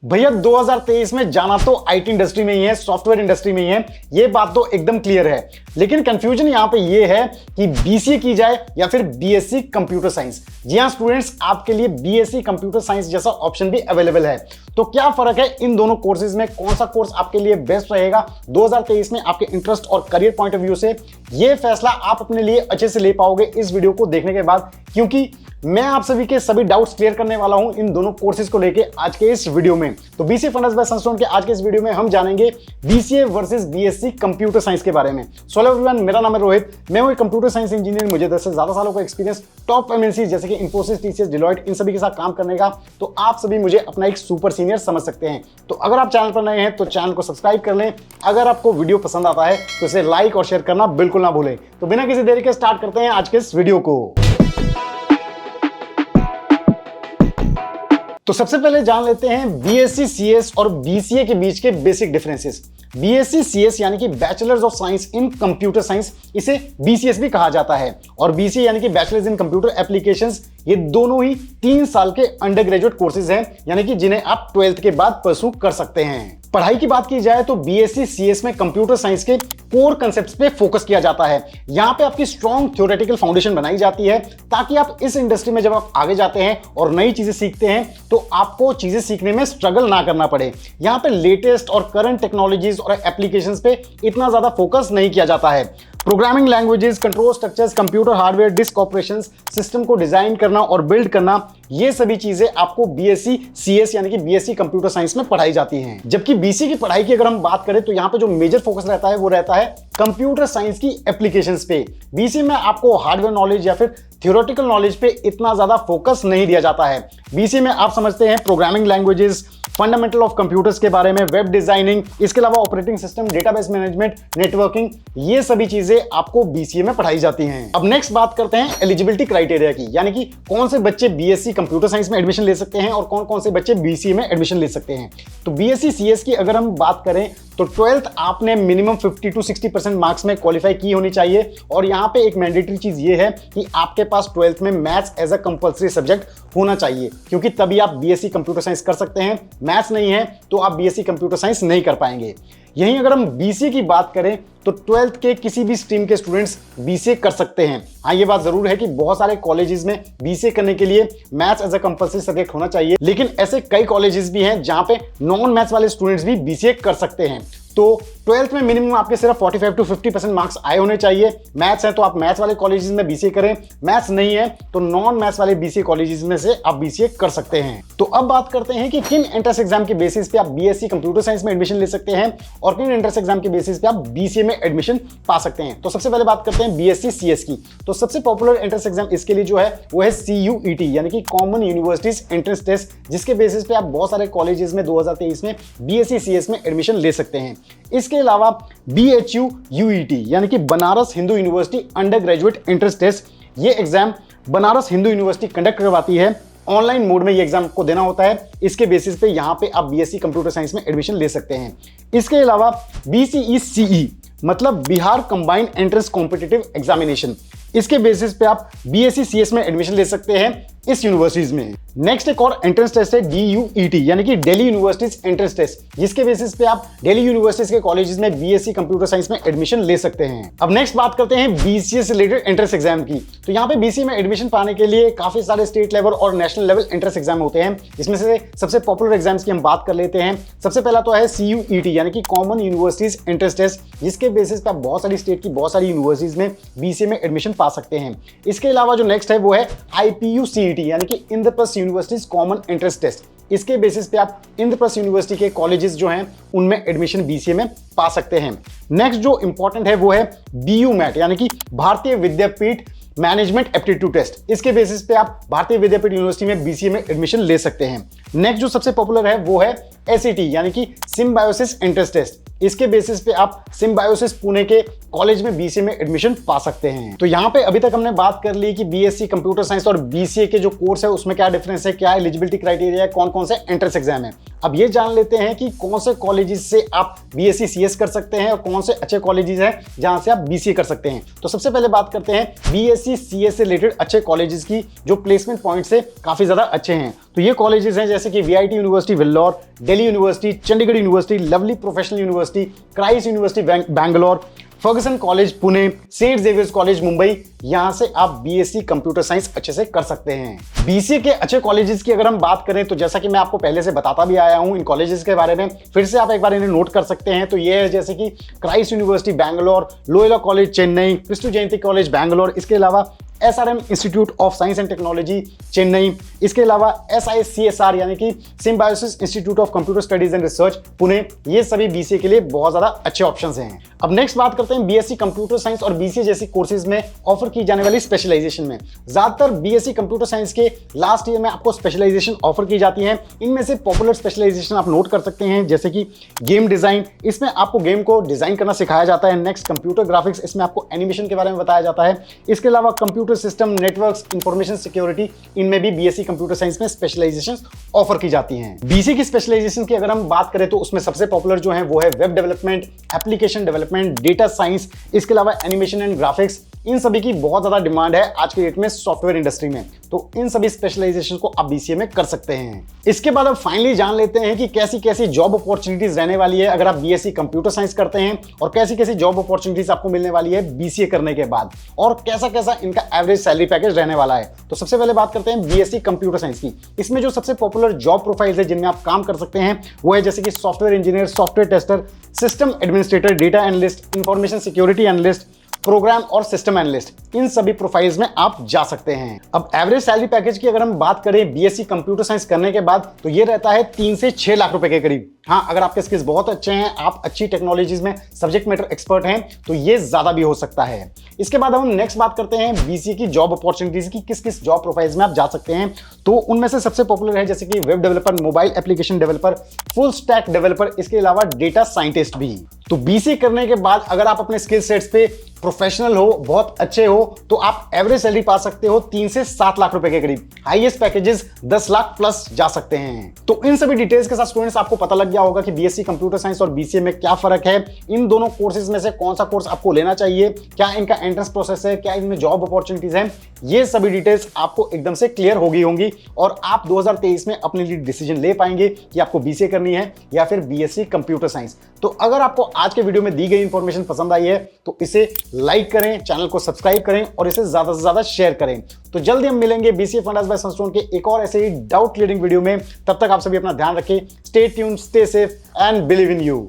भैया 2023 में जाना तो आईटी इंडस्ट्री में ही है, सॉफ्टवेयर इंडस्ट्री में ही है, ये बात तो एकदम क्लियर है। लेकिन कंफ्यूजन यहां पे ये है कि बीसीए की जाए या फिर बीएससी कंप्यूटर साइंस। जी हां स्टूडेंट्स, आपके लिए बीएससी कंप्यूटर साइंस जैसा ऑप्शन भी अवेलेबल है। तो क्या फर्क है इन दोनों कोर्सेज में, कौन सा कोर्स आपके लिए बेस्ट रहेगा 2023 में आपके इंटरेस्ट और करियर पॉइंट ऑफ व्यू से, ये फैसला आप अपने लिए अच्छे से ले पाओगे इस वीडियो को देखने के बाद, क्योंकि मैं आप सभी के सभी डाउट्स क्लियर करने वाला हूं इन दोनों कोर्सेज को लेके आज के इस वीडियो में। तो बीसीए फंडामेंटल्स बाय सनस्टोन के आज के इस वीडियो में हम जानेंगे BCA versus BSc computer science के बारे में। सो हेलो एवरीवन, मेरा नाम है रोहित, मैं हूं एक कंप्यूटर साइंस इंजीनियर। मुझे 10 से ज्यादा सालों का एक्सपीरियंस टॉप एमएनसी जैसे कि इंफोसिस, टीसीएस, डिलॉयट, इन सभी के साथ काम करने का। तो आप सभी मुझे अपना एक सुपर सीनियर समझ सकते हैं। तो अगर आप चैनल पर नए हैं तो चैनल को सब्सक्राइब कर लें। अगर आपको वीडियो पसंद आता है तो इसे लाइक और शेयर करना बिल्कुल ना भूलें। तो बिना किसी देरी के स्टार्ट करते हैं आज के इस वीडियो को। तो सबसे पहले जान लेते हैं बीएससी सीएस और बीसीए के बीच के बेसिक डिफरेंसेस। बीएससी सीएस यानी कि bachelors of science in computer science, इसे बीसीएस भी कहा जाता है, और बीसीए यानी कि बैचलर्स इन कंप्यूटर एप्लीकेशंस, ये दोनों ही 3 साल के अंडर ग्रेजुएट कोर्सेज हैं, यानी कि जिन्हें आप 12th के बाद परस्यू कर सकते हैं। पढ़ाई की बात की जाए तो बीएससी सीएस में कंप्यूटर साइंस के कोर कांसेप्ट्स पे फोकस किया जाता है। यहां पे आपकी स्ट्रॉन्ग थ्योरेटिकल फाउंडेशन बनाई जाती है ताकि आप इस इंडस्ट्री में जब आप आगे जाते हैं और नई चीजें सीखते हैं तो आपको चीजें सीखने में स्ट्रगल ना करना पड़े। यहां पे लेटेस्ट और करंट टेक्नोलॉजीज और एप्लीकेशंस पे इतना ज्यादा फोकस नहीं किया जाता है। Programming languages, control structures, computer hardware, disk operations, system को डिजाइन करना और बिल्ड करना, ये सभी चीजें आपको बीएससी सीएस यानी कि बीएससी कंप्यूटर साइंस में पढ़ाई जाती हैं। जबकि बीसी की पढ़ाई की अगर हम बात करें तो यहाँ पे जो मेजर फोकस रहता है वो रहता है कंप्यूटर साइंस की एप्लीकेशंस पे। बीसी में आपको हार्डवेयर नॉलेज या फिर थ्योरेटिकल नॉलेज पे इतना ज्यादा फोकस नहीं दिया जाता है। बीसी में आप समझते हैं programming languages, fundamental of computers के बारे में, वेब डिजाइनिंग, इसके अलावा operating system, database management, networking, ये सभी चीजें आपको बीसीए में पढ़ाई जाती हैं। अब नेक्स्ट बात करते हैं एलिजिबिलिटी क्राइटेरिया की, यानी कि कौन से बच्चे बीएससी कंप्यूटर साइंस में एडमिशन ले सकते हैं और कौन कौन से बच्चे बीसीए में एडमिशन ले सकते हैं। तो बीएससी सीएस की अगर हम बात करें तो 12th आपने मिनिमम 50 to 60% मार्क्स में क्वालिफाई की होनी चाहिए, और यहाँ पे एक मैंडेटरी चीज ये है कि आपके पास 12th में maths as a compulsory subject होना चाहिए, क्योंकि तभी आप बीएससी कंप्यूटर साइंस कर सकते हैं। मैथ्स नहीं है तो आप बीएससी कंप्यूटर साइंस नहीं कर पाएंगे। यहीं अगर हम बीसीए की बात करें तो 12th के किसी भी स्ट्रीम के स्टूडेंट्स बीसीए कर सकते हैं। हाँ, ये बात जरूर है कि बहुत सारे कॉलेजेस में बीसीए करने के लिए maths as a compulsory subject होना चाहिए, लेकिन ऐसे कई कॉलेजेस भी हैं जहां पे नॉन मैथ्स वाले स्टूडेंट्स भी बीसीए कर सकते हैं। तो 12th में मिनिमम आपके सिर्फ 45 to 50% मार्क्स आए होने चाहिए। मैथ्स है तो आप मैथ्स वाले कॉलेजेस में बीसीए करें, मैथ्स नहीं है तो नॉन मैथ्स वाले बीसीए कॉलेजेस में से आप बीसीए कर सकते हैं। तो अब बात करते हैं कि किन एंट्रेंस एग्जाम के बेसिस पे आप बीएससी कंप्यूटर साइंस में एडमिशन ले सकते हैं और किन एंट्रेंस एग्जाम के बेसिस पे आप बीसीए में एडमिशन पा सकते हैं। तो सबसे पहले बात करते हैं बीएससी सीएस की। तो सबसे पॉपुलर एंट्रेंस एग्जाम इसके लिए जो है वो है सीयूईटी, यानी कि कॉमन यूनिवर्सिटीज एंट्रेंस टेस्ट, जिसके बेसिस पे आप बहुत सारे कॉलेजेस में 2023 में बीएससी सीएस में एडमिशन ले सकते हैं। इसके अलावा बीएचयू यूईटी यानी कि Banaras Hindu University undergraduate entrance test, ये exam Banaras Hindu University conduct करवाती है। ऑनलाइन मोड में ये एग्जाम को देना होता है। इसके बेसिस पे यहां पे आप बीएससी कंप्यूटर साइंस में एडमिशन ले सकते हैं। इसके अलावा बीसीईसीई मतलब Bihar combined entrance competitive examination, इसके बेसिस पे आप बीएससी सीएस में एडमिशन ले सकते हैं इस यूनिवर्सिटीज में। नेक्स्ट एक और एंट्रेंस टेस्ट है डीयूईटी यानी कि दिल्ली यूनिवर्सिटीज एंट्रेंस टेस्ट, जिसके बेसिस पे आप दिल्ली यूनिवर्सिटीज के कॉलेजेस में बीएससी कंप्यूटर साइंस में एडमिशन ले सकते हैं। अब नेक्स्ट बात करते हैं बीसीए से रिलेटेड एंट्रेंस एग्जाम की। तो यहाँ पे बीसीए में एडमिशन पाने के लिए काफी सारे स्टेट लेवल और नेशनल लेवल एंट्रेंस एग्जाम होते हैं। इसमें से सबसे पॉपुलर एग्जाम्स की हम बात कर लेते हैं। सबसे पहला तो है सीयूईटी यानी कि कॉमन यूनिवर्सिटीज एंट्रेंस टेस्ट, जिसके बेसिस पे आप बहुत सारी स्टेट की बहुत सारी यूनिवर्सिटीज में बीसीए में एडमिशन पा सकते हैं। इसके अलावा जो नेक्स्ट है वो है आईपीयूसीईटी यानी कि Indraprastha universities common entrance test, इसके बेसिस पे आप इंद्रप्रस्थ यूनिवर्सिटी के कॉलेजेस जो हैं उनमें एडमिशन बीसीए में पा सकते हैं। नेक्स्ट जो इंपॉर्टेंट है वो है बीयूमैट यानी कि भारतीय विद्यापीठ मैनेजमेंट एप्टीट्यूड टेस्ट, इसके बेसिस पे आप भारतीय विद्यापीठ यूनिवर्सिटी में बीसीए में एडमिशन ले सकते हैं। नेक्स्ट जो सबसे पॉपुलर है वो है एसईटी यानी कि सिम्बायोसिस एंट्रेंस टेस्ट, इसके बेसिस पे आप सिम्बायोसिस पुणे के कॉलेज में बीसीए में एडमिशन पा सकते हैं। तो यहाँ पे अभी तक हमने बात कर ली कि बीएससी कंप्यूटर साइंस और बीसीए के जो कोर्स है उसमें क्या डिफरेंस है, क्या एलिजिबिलिटी क्राइटेरिया है, कौन कौन से एंट्रेंस एग्जाम है। अब ये जान लेते हैं कि कौन से कॉलेजेस से आप बीएससी सीएस कर सकते हैं और कौन से अच्छे कॉलेजेस हैं जहां से आप बीसीए कर सकते हैं। तो सबसे पहले बात करते हैं बीएससी सीएस से रिलेटेड अच्छे कॉलेजेस की जो प्लेसमेंट पॉइंट से काफी ज्यादा अच्छे हैं। तो ये कॉलेजेस हैं जैसे कि VIT university Vellore, Delhi university, Chandigarh university, lovely professional university, christ university Bangalore, Fergusson college Pune, saint Xavier's college Mumbai. यहां से आप बीएससी कंप्यूटर साइंस अच्छे से कर सकते हैं। बीसीए के अच्छे कॉलेजेस की अगर हम बात करें तो जैसा कि मैं आपको पहले से बताता भी आया हूं इन कॉलेजेस के बारे में, फिर से आप एक बार इन्हें नोट कर सकते हैं। तो ये है जैसे कि Christ university Bangalore, Loyola College Chennai, Kristu Jayanti College Bangalore, इसके अलावा SRM Institute of Science and Technology Chennai, इसके अलावा SICSR यानी कि Symbiosis Institute of Computer Studies and Research Pune. ये सभी बीसीए के लिए बहुत ज्यादा अच्छे ऑप्शंस हैं। अब नेक्स्ट बात करते हैं बीएससी कंप्यूटर साइंस और बीसीए जैसी कोर्सेज में ऑफर की जाने वाली स्पेशलाइजेशन में। ज्यादातर बीएससी कंप्यूटर साइंस के लास्ट ईयर में आपको स्पेशलाइजेशन ऑफर की जाती है। इनमें से पॉपुलर स्पेशलाइजेशन आप नोट कर सकते हैं जैसे कि गेम डिजाइन, इसमें आपको गेम को डिजाइन करना सिखाया जाता है। नेक्स्ट कंप्यूटर ग्राफिक्स, इसमें आपको एनिमेशन के बारे में बताया जाता है। इसके अलावा computer system, networks, information security, इनमें भी बीएससी कंप्यूटर साइंस में स्पेशलाइजेशन ऑफर की जाती हैं। बीसी की स्पेशलाइजेशन की अगर हम बात करें तो उसमें सबसे पॉपुलर जो है वो है web development, application development, data science, इसके अलावा एनिमेशन एंड ग्राफिक्स। इन सभी की बहुत ज्यादा डिमांड है आज के डेट में सॉफ्टवेयर इंडस्ट्री में, तो इन सभी स्पेशलाइजेशन को आप बीसीए में कर सकते हैं। इसके बाद अब फाइनली जान लेते हैं कि कैसी कैसी जॉब अपॉर्चुनिटीज रहने वाली है अगर आप बीएससी कंप्यूटर साइंस करते हैं और कैसी कैसी जॉब अपॉर्चुनिटीज आपको मिलने वाली है बीसीए करने के बाद, और कैसा कैसा इनका एवरेज सैलरी पैकेज रहने वाला है। तो सबसे पहले बात करते हैं बीएससी कंप्यूटर साइंस की। इसमें जो सबसे पॉपुलर जॉब प्रोफाइल्स है जिनमें आप काम कर सकते हैं वो है जैसे कि software engineer, software tester, system administrator, data analyst, information security analyst, program और सिस्टम एनालिस्ट। इन सभी प्रोफाइल्स में आप जा सकते हैं। अब एवरेज सैलरी पैकेज की अगर हम बात करें बीएससी कंप्यूटर साइंस करने के बाद तो ये रहता है 3 से 6 लाख रुपए के करीब। हाँ, अगर आपके स्किल्स बहुत अच्छे हैं, आप अच्छी टेक्नोलॉजीज में सब्जेक्ट मैटर एक्सपर्ट हैं तो ये ज्यादा भी हो सकता है। इसके बाद हम नेक्स्ट बात करते हैं बीसीए की जॉब अपॉर्चुनिटीज की, किस किस जॉब प्रोफाइल्स में आप जा सकते हैं। तो उनमें से सबसे पॉपुलर है जैसे कि web developer, mobile application developer, full stack developer, इसके अलावा डेटा साइंटिस्ट भी। तो बीसीए करने के बाद अगर आप अपने स्किल सेट्स पे प्रोफेशनल हो, बहुत अच्छे हो, तो आप एवरेज सैलरी पा सकते हो 3 से 7 लाख रुपए के करीब। हाईएस्ट पैकेजेस 10 लाख प्लस जा सकते हैं। तो इन सभी डिटेल्स के साथ स्टूडेंट्स आपको पता लग गया होगा कि बीएससी कंप्यूटर साइंस और बीसीए में क्या फर्क है, इन दोनों कोर्सेज में से कौन सा कोर्स आपको लेना चाहिए, क्या इनका एंट्रेंस प्रोसेस है, क्या इनमें जॉब अपॉर्चुनिटीज है। ये सभी डिटेल्स आपको एकदम से क्लियर होंगी और आप 2023 में अपने लिए डिसीजन ले पाएंगे कि आपको बीसीए करनी है या फिर बीएससी कंप्यूटर साइंस। तो अगर आपको आज के वीडियो में दी गई इंफॉर्मेशन पसंद आई है तो इसे लाइक करें, चैनल को सब्सक्राइब करें और इसे ज्यादा से ज्यादा शेयर करें। तो जल्दी हम मिलेंगे बीसीए फंडास बाय सनस्टोन के एक और ऐसे ही डाउट क्लियरिंग वीडियो में। तब तक आप सभी अपना ध्यान रखें। Stay tuned, stay safe and believe in you.